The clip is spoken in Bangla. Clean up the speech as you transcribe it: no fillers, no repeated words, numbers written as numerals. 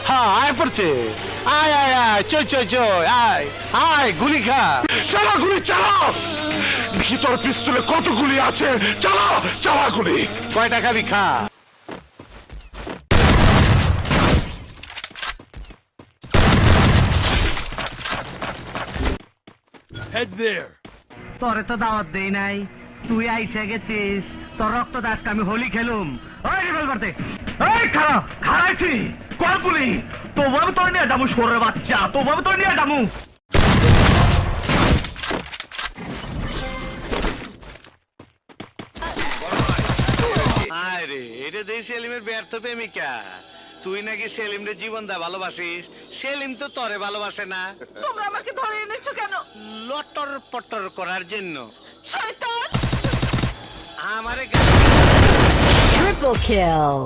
হ্যাঁ আয় পড়ছে আয় আয় আয় চই আয় আয় গুলি খা চালা গুলি চালাও ভিতর পিস্তলে কত গুলি আছে চালাও চালা গুলি কয়টা খাবি খা তোরে তো দাওয়াত দেই নাই তুই আইসা গেছিস তোর রক্ত দাসকে আমি হোলি খেলুম ওই রিভলভার দে এই খাড়া খাড়াইছি কল গুলি তবু আমি তোর নিয়ে যাবো সরে বাচ্চা তবু আমি তোর নিয়ে যাবো আয় রে এটা দেই সেলিমের ব্যর্থ প্রেমিকা তুই নাকি সেলিমরে জীবন দা ভালোবাসিস সেলিম তো তরে ভালোবাসে না তোমরা আমাকে ধরে এনেছো কেন? লটর পটর করার জন্য শয়তান! আমারে Triple kill.